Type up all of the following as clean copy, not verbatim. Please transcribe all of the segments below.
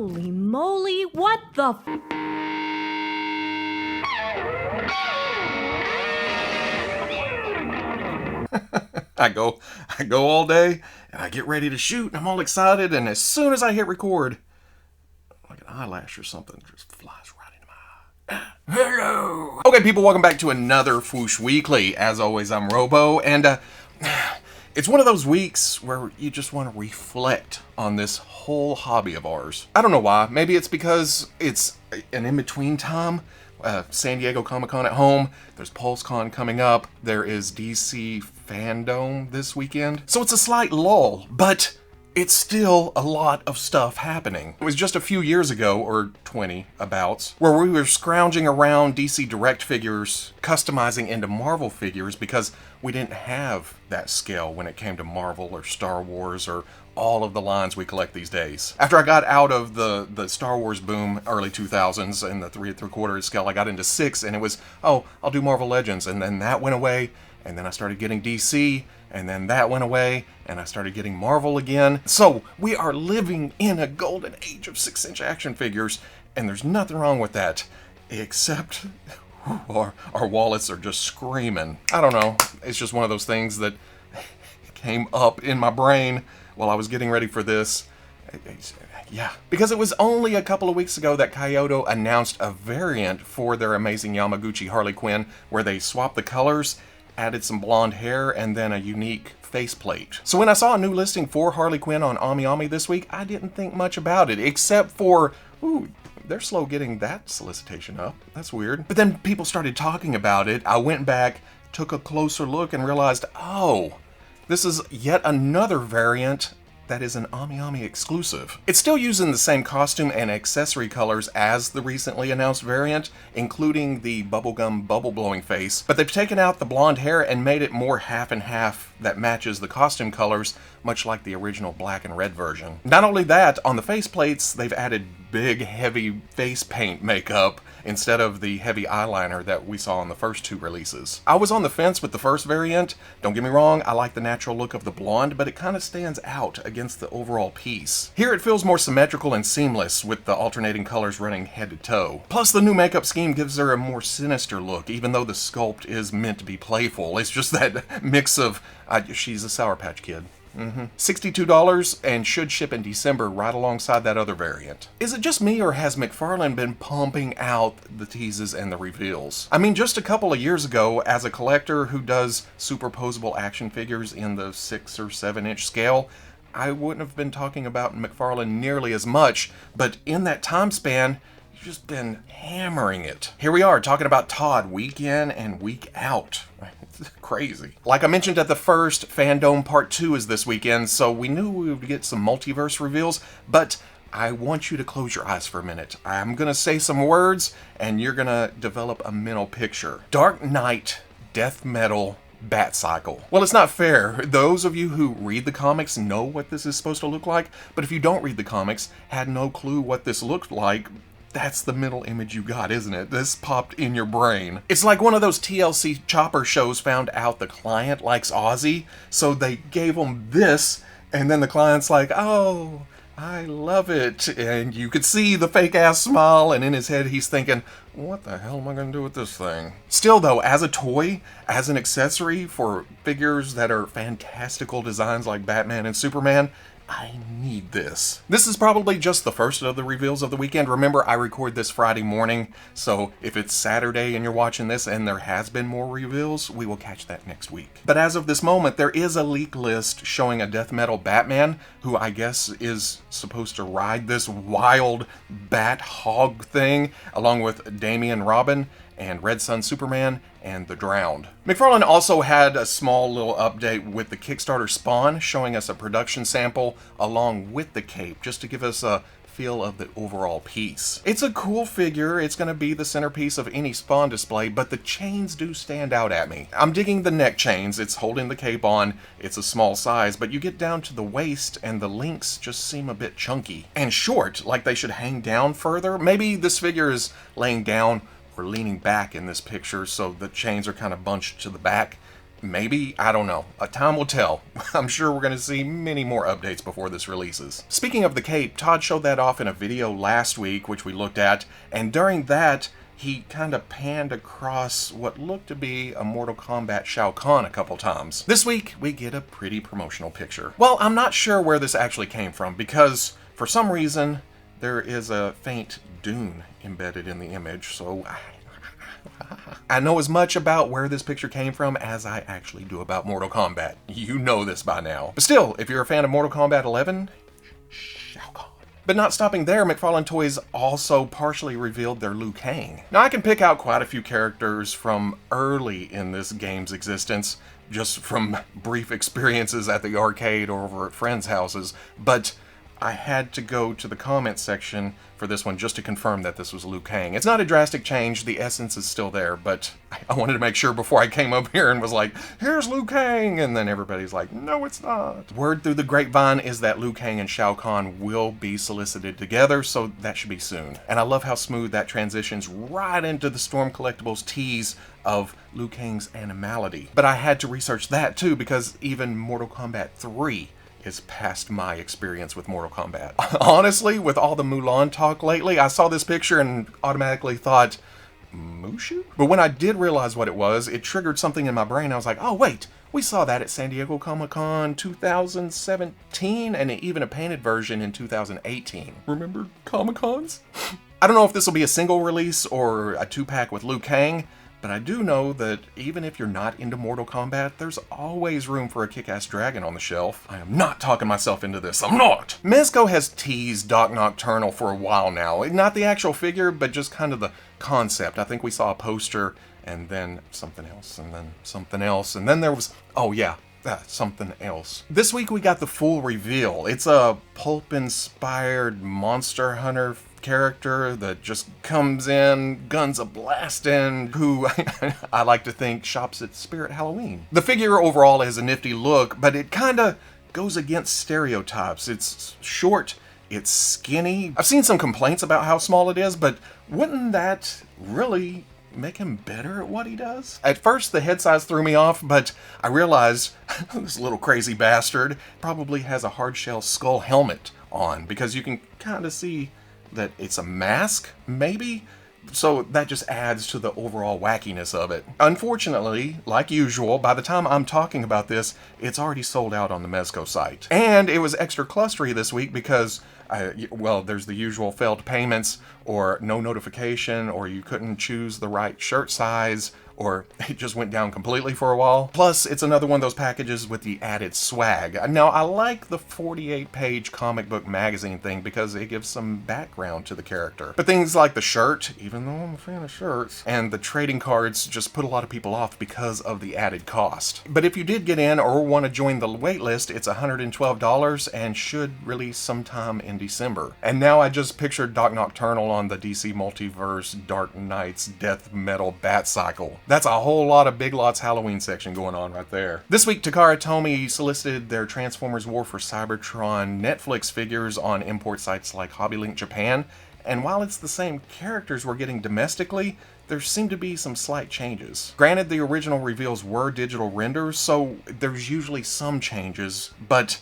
Holy moly, what the I go all day, and I get ready to shoot, and I'm all excited, and as soon as I hit record, like an eyelash or something just flies right into my eye. Hello! Okay, people, welcome back to another Fwoosh Weekly. As always, I'm Robo, and it's one of those weeks where you just want to reflect on this whole hobby of ours. I don't know why. Maybe it's because it's an in-between time. San Diego Comic-Con at home, there's PulseCon coming up, there is DC Fandome this weekend. So it's a slight lull, but it's still a lot of stuff happening. It was just a few years ago, or 20 abouts, where we were scrounging around DC Direct figures, customizing into Marvel figures because we didn't have that scale when it came to Marvel or Star Wars or all of the lines we collect these days. After I got out of the Star Wars boom, early 2000s, and the 3 3/4 scale, I got into 6, and it was, oh, I'll do Marvel Legends, and then that went away, and then I started getting DC, and then that went away, and I started getting Marvel again. So, we are living in a golden age of 6-inch action figures, and there's nothing wrong with that, except our wallets are just screaming. I don't know, it's just one of those things that came up in my brain while I was getting ready for this. Yeah, because it was only a couple of weeks ago that Kyoto announced a variant for their Amazing Yamaguchi Harley Quinn where they swapped the colors, added some blonde hair, and then a unique faceplate. So when I saw a new listing for Harley Quinn on Amiami this week, I didn't think much about it, except for, ooh, they're slow getting that solicitation up. That's weird. But then people started talking about it. I went back, took a closer look, and realized, oh, this is yet another variant that is an Amiami exclusive. It's still using the same costume and accessory colors as the recently announced variant, including the bubblegum bubble-blowing face, but they've taken out the blonde hair and made it more half and half that matches the costume colors, much like the original black and red version. Not only that, on the faceplates, they've added big, heavy face paint makeup instead of the heavy eyeliner that we saw in the first 2 releases. I was on the fence with the first variant. Don't get me wrong, I like the natural look of the blonde, but it kind of stands out against the overall piece. Here it feels more symmetrical and seamless with the alternating colors running head to toe. Plus the new makeup scheme gives her a more sinister look, even though the sculpt is meant to be playful. It's just that mix of, she's a Sour Patch Kid. $62 and should ship in December right alongside that other variant. Is it just me or has McFarlane been pumping out the teases and the reveals? I mean, just a couple of years ago, as a collector who does superposable action figures in the 6 or 7-inch scale, I wouldn't have been talking about McFarlane nearly as much, but in that time span, you've just been hammering it. Here we are talking about Todd week in and week out. It's crazy. Like I mentioned at the first, Fandome Part 2 is this weekend, so we knew we would get some multiverse reveals, but I want you to close your eyes for a minute. I'm gonna say some words, and you're gonna develop a mental picture. Dark Knight, death metal, Batcycle. Well, it's not fair. Those of you who read the comics know what this is supposed to look like, but if you don't read the comics, had no clue what this looked like, that's the mental image you got, isn't it? This popped in your brain. It's like one of those TLC Chopper shows found out the client likes Ozzy, so they gave him this, and then the client's like, oh, I love it. And you could see the fake-ass smile, and in his head he's thinking, what the hell am I going to do with this thing? Still though, as a toy, as an accessory for figures that are fantastical designs like Batman and Superman, I need this. This is probably just the first of the reveals of the weekend. Remember, I record this Friday morning, so if it's Saturday and you're watching this and there has been more reveals, we will catch that next week. But as of this moment, there is a leak list showing a death metal Batman, who I guess is supposed to ride this wild bat hog thing, along with Damian Robin and Red Sun Superman, and The Drowned. McFarlane also had a small little update with the Kickstarter Spawn, showing us a production sample along with the cape, just to give us a feel of the overall piece. It's a cool figure, it's going to be the centerpiece of any Spawn display, but the chains do stand out at me. I'm digging the neck chains, it's holding the cape on, it's a small size, but you get down to the waist and the links just seem a bit chunky. And short, like they should hang down further. Maybe this figure is laying down or leaning back in this picture, so the chains are kind of bunched to the back. Maybe, I don't know. Time will tell. I'm sure we're going to see many more updates before this releases. Speaking of the cape, Todd showed that off in a video last week, which we looked at, and during that, he kind of panned across what looked to be a Mortal Kombat Shao Kahn a couple times. This week, we get a pretty promotional picture. Well, I'm not sure where this actually came from, because for some reason, there is a faint dune embedded in the image, so I know as much about where this picture came from as I actually do about Mortal Kombat. You know this by now. But still, if you're a fan of Mortal Kombat 11, Shao Kahn. But not stopping there, McFarlane Toys also partially revealed their Liu Kang. Now I can pick out quite a few characters from early in this game's existence, just from brief experiences at the arcade or over at friends' houses, but I had to go to the comments section for this one just to confirm that this was Liu Kang. It's not a drastic change, the essence is still there, but I wanted to make sure before I came up here and was like, here's Liu Kang, and then everybody's like, no it's not. Word through the grapevine is that Liu Kang and Shao Kahn will be solicited together, so that should be soon. And I love how smooth that transitions right into the Storm Collectibles tease of Liu Kang's animality. But I had to research that too, because even Mortal Kombat 3 is past my experience with Mortal Kombat. Honestly, with all the Mulan talk lately, I saw this picture and automatically thought, Mushu? But when I did realize what it was, it triggered something in my brain. I was like, oh wait, we saw that at San Diego Comic-Con 2017, and even a painted version in 2018. Remember Comic-Cons? I don't know if this will be a single release or a 2-pack with Liu Kang, but I do know that even if you're not into Mortal Kombat, there's always room for a kick-ass dragon on the shelf. I am not talking myself into this, I'm not! Mezco has teased Doc Nocturnal for a while now. Not the actual figure, but just kind of the concept. I think we saw a poster, and then something else, and then something else, and then there was, oh yeah, something else. This week we got the full reveal. It's a pulp-inspired Monster Hunter character that just comes in, guns a-blasting, who I like to think shops at Spirit Halloween. The figure overall has a nifty look, but it kinda goes against stereotypes. It's short, it's skinny. I've seen some complaints about how small it is, but wouldn't that really make him better at what he does? At first, the head size threw me off, but I realized this little crazy bastard probably has a hard-shell skull helmet on, because you can kind of see that it's a mask, maybe? So that just adds to the overall wackiness of it. Unfortunately, like usual, by the time I'm talking about this, it's already sold out on the Mezco site. And it was extra clustery this week because, well, there's the usual failed payments, or no notification, or you couldn't choose the right shirt size, or it just went down completely for a while. Plus, it's another one of those packages with the added swag. Now, I like the 48-page comic book magazine thing because it gives some background to the character. But things like the shirt, even though I'm a fan of shirts, and the trading cards just put a lot of people off because of the added cost. But if you did get in or want to join the waitlist, it's $112 and should release sometime in December. And now I just pictured Doc Nocturnal on the DC Multiverse Dark Knight's death metal Batcycle. That's a whole lot of Big Lots Halloween section going on right there. This week, Takara Tomy solicited their Transformers War for Cybertron Netflix figures on import sites like HobbyLink Japan, and while it's the same characters we're getting domestically, there seem to be some slight changes. Granted, the original reveals were digital renders, so there's usually some changes, but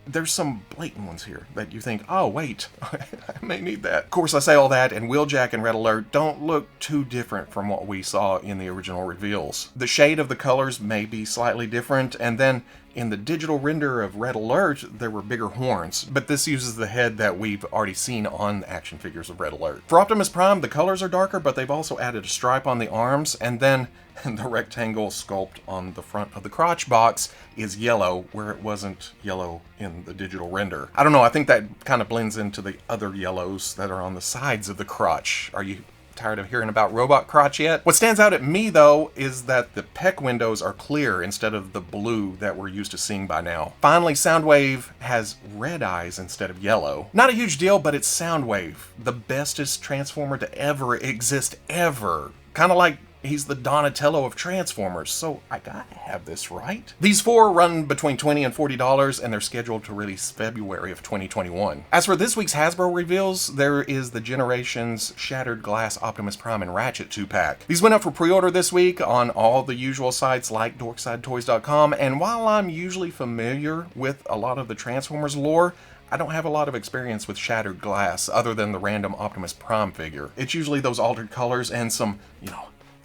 there's some blatant ones here that you think, oh wait, I may need that. Of course, I say all that, and Wheeljack and Red Alert don't look too different from what we saw in the original reveals. The shade of the colors may be slightly different, and then in the digital render of Red Alert, there were bigger horns, but this uses the head that we've already seen on action figures of Red Alert. For Optimus Prime, the colors are darker, but they've also added a stripe on the arms, and then the rectangle sculpt on the front of the crotch box is yellow, where it wasn't yellow in the digital render. I don't know, I think that kind of blends into the other yellows that are on the sides of the crotch. Are you tired of hearing about robot crotch yet? What stands out at me, though, is that the pec windows are clear instead of the blue that we're used to seeing by now. Finally, Soundwave has red eyes instead of yellow. Not a huge deal, but it's Soundwave, the bestest Transformer to ever exist ever. Kind of like He's the Donatello of Transformers, so I gotta have this, right? These 4 run between $20 and $40, and they're scheduled to release February of 2021. As for this week's Hasbro reveals, there is the Generations Shattered Glass Optimus Prime and Ratchet 2-pack. These went up for pre-order this week on all the usual sites like DorksideToys.com, and while I'm usually familiar with a lot of the Transformers lore, I don't have a lot of experience with Shattered Glass other than the random Optimus Prime figure. It's usually those altered colors and some,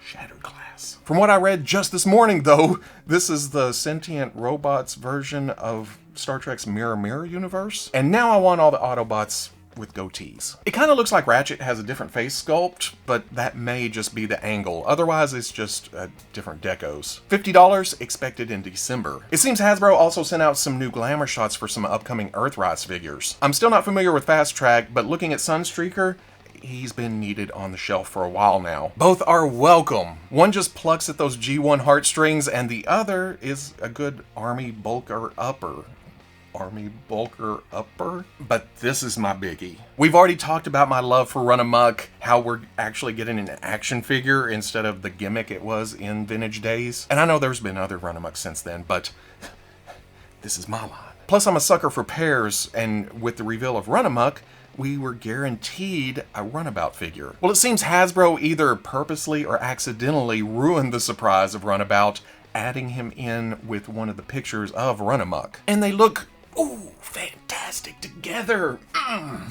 shattered glass. From what I read just this morning, though, this is the sentient robots version of Star Trek's Mirror Mirror universe. And now I want all the Autobots with goatees. It kind of looks like Ratchet has a different face sculpt, but that may just be the angle. Otherwise, it's just different decos. $50 expected in December. It seems Hasbro also sent out some new Glamour shots for some upcoming Earthrise figures. I'm still not familiar with Fast Track, but looking at Sunstreaker, he's been needed on the shelf for a while now. Both are welcome. One just plucks at those G1 heartstrings, and the other is a good army bulker upper. But this is my biggie. We've already talked about my love for Run Amok, how we're actually getting an action figure instead of the gimmick it was in Vintage days. And I know there's been other Run Amok since then, but this is my line. Plus, I'm a sucker for pairs, and with the reveal of Run Amok, we were guaranteed a Runabout figure. Well, it seems Hasbro either purposely or accidentally ruined the surprise of Runabout, adding him in with one of the pictures of Run Amok. And they look, ooh, fantastic together.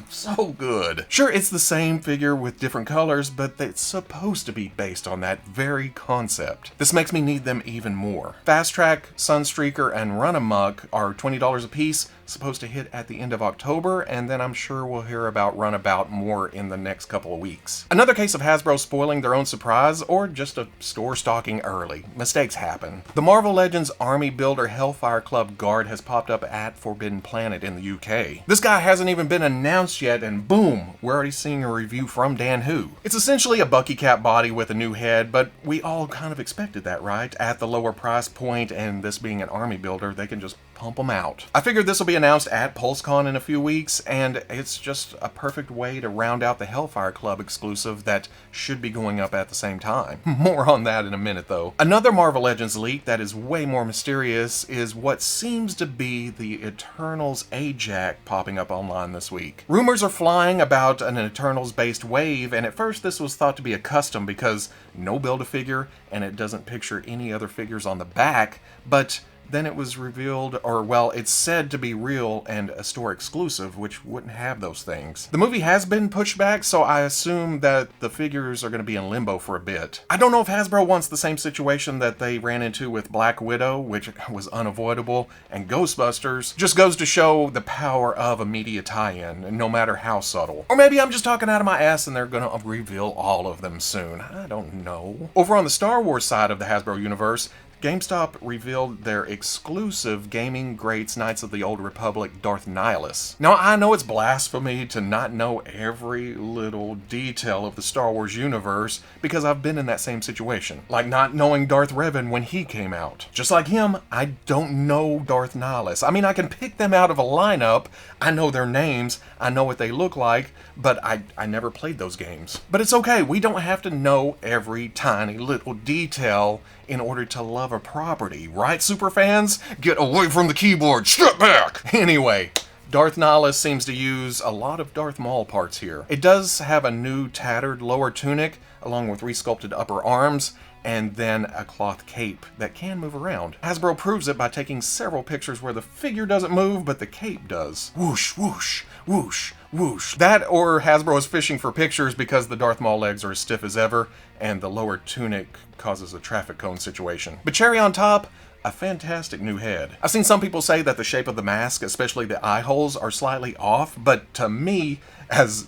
So good. Sure, it's the same figure with different colors, but it's supposed to be based on that very concept. This makes me need them even more. Fast Track, Sunstreaker, and Run Amok are $20 a piece, supposed to hit at the end of October, and then I'm sure we'll hear about Runabout more in the next couple of weeks. Another case of Hasbro spoiling their own surprise, or just a store stocking early. Mistakes happen. The Marvel Legends Army Builder Hellfire Club guard has popped up at Forbidden Planet in the UK. This guy hasn't even been announced yet, and boom, we're already seeing a review from Dan Hu. It's essentially a Bucky Cap body with a new head, but we all kind of expected that, right? At the lower price point, and this being an army builder, they can just pump them out. I figured this will be announced at PulseCon in a few weeks, and it's just a perfect way to round out the Hellfire Club exclusive that should be going up at the same time. More on that in a minute, though. Another Marvel Legends leak that is way more mysterious is what seems to be the Eternals Ajak popping up online this week. Rumors are flying about an Eternals-based wave, and at first this was thought to be a custom because no Build-A-Figure, and it doesn't picture any other figures on the back, but then it was revealed, or well, it's said to be real and a store exclusive, which wouldn't have those things. The movie has been pushed back, so I assume that the figures are going to be in limbo for a bit. I don't know if Hasbro wants the same situation that they ran into with Black Widow, which was unavoidable, and Ghostbusters. Just goes to show the power of a media tie-in, no matter how subtle. Or maybe I'm just talking out of my ass and they're going to reveal all of them soon. I don't know. Over on the Star Wars side of the Hasbro universe, GameStop revealed their exclusive Gaming Greats Knights of the Old Republic Darth Nihilus. Now, I know it's blasphemy to not know every little detail of the Star Wars universe because I've been in that same situation. Like not knowing Darth Revan when he came out. Just like him, I don't know Darth Nihilus. I mean, I can pick them out of a lineup, I know their names, I know what they look like, but I never played those games. But it's okay, we don't have to know every tiny little detail in order to love a property, right, superfans? Get away from the keyboard, step back! Anyway, Darth Nihilus seems to use a lot of Darth Maul parts here. It does have a new tattered lower tunic, along with resculpted upper arms, and then a cloth cape that can move around. Hasbro proves it by taking several pictures where the figure doesn't move, but the cape does. Whoosh, whoosh, whoosh, whoosh. That or Hasbro is fishing for pictures because the Darth Maul legs are as stiff as ever, and the lower tunic causes a traffic cone situation. But cherry on top, a fantastic new head. I've seen some people say that the shape of the mask, especially the eye holes, are slightly off, but to me, as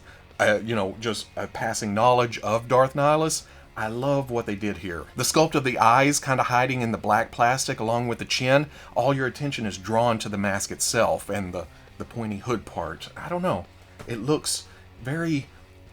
just a passing knowledge of Darth Nihilus, I love what they did here. The sculpt of the eyes kind of hiding in the black plastic along with the chin, all your attention is drawn to the mask itself and the pointy hood part. I don't know. It looks very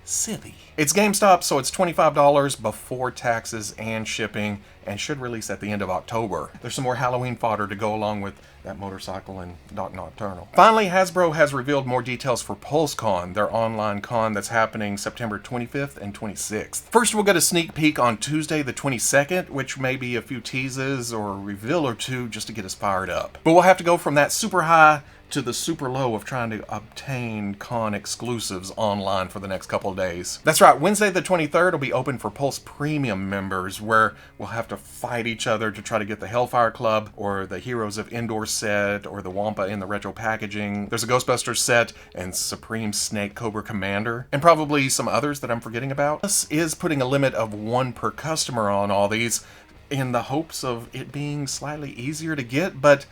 Sithy. It's GameStop, so it's $25 before taxes and shipping, and should release at the end of October. There's some more Halloween fodder to go along with that motorcycle and Nocturnal. Finally, Hasbro has revealed more details for PulseCon, their online con that's happening September 25th and 26th. First, we'll get a sneak peek on Tuesday the 22nd, which may be a few teases or a reveal or two just to get us fired up. But we'll have to go from that super high to the super low of trying to obtain con exclusives online for the next couple of days. That's right, Wednesday the 23rd will be open for Pulse Premium members, where we'll have to fight each other to try to get the Hellfire Club, or the Heroes of Endor set, or the Wampa in the retro packaging. There's a Ghostbusters set, and Supreme Snake Cobra Commander, and probably some others that I'm forgetting about. This is putting a limit of 1 per customer on all these, in the hopes of it being slightly easier to get, but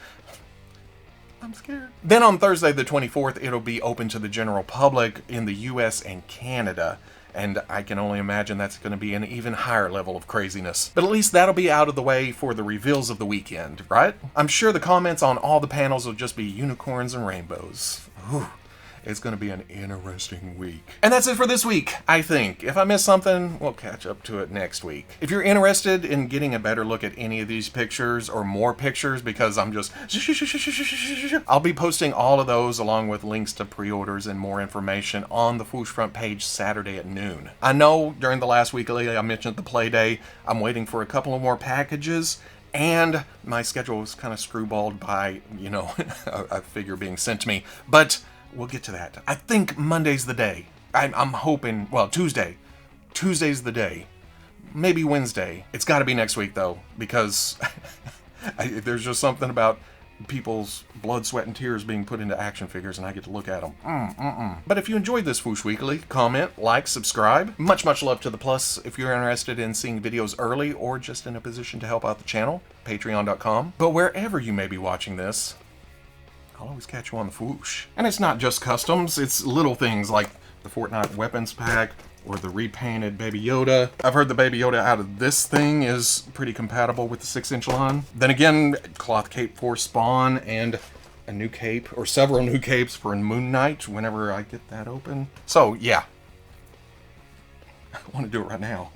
I'm scared. Then on Thursday the 24th, it'll be open to the general public in the US and Canada, and I can only imagine that's going to be an even higher level of craziness. But at least that'll be out of the way for the reveals of the weekend, right? I'm sure the comments on all the panels will just be unicorns and rainbows. Whew. It's going to be an interesting week. And that's it for this week, I think. If I missed something, we'll catch up to it next week. If you're interested in getting a better look at any of these pictures or more pictures, because I'm just... I'll be posting all of those along with links to pre-orders and more information on the Foosh front page Saturday at noon. I know during the last weekly I mentioned the play day. I'm waiting for a couple of more packages. And my schedule was kind of screwballed by, you know, a figure being sent to me. But we'll get to that. I think Monday's the day. I'm hoping, well, Tuesday. Tuesday's the day. Maybe Wednesday. It's got to be next week, though, because there's just something about people's blood, sweat, and tears being put into action figures, and I get to look at them. But if you enjoyed this Foosh Weekly, comment, like, subscribe. Much love to the plus. If you're interested in seeing videos early or just in a position to help out the channel, patreon.com. But wherever you may be watching this, I'll always catch you on the Foosh. And it's not just customs, it's little things like the Fortnite weapons pack or the repainted Baby Yoda. I've heard the Baby Yoda out of this thing is pretty compatible with the 6-inch line. Then again, cloth cape for Spawn and a new cape, or several new capes for Moon Knight whenever I get that open. So yeah, I want to do it right now.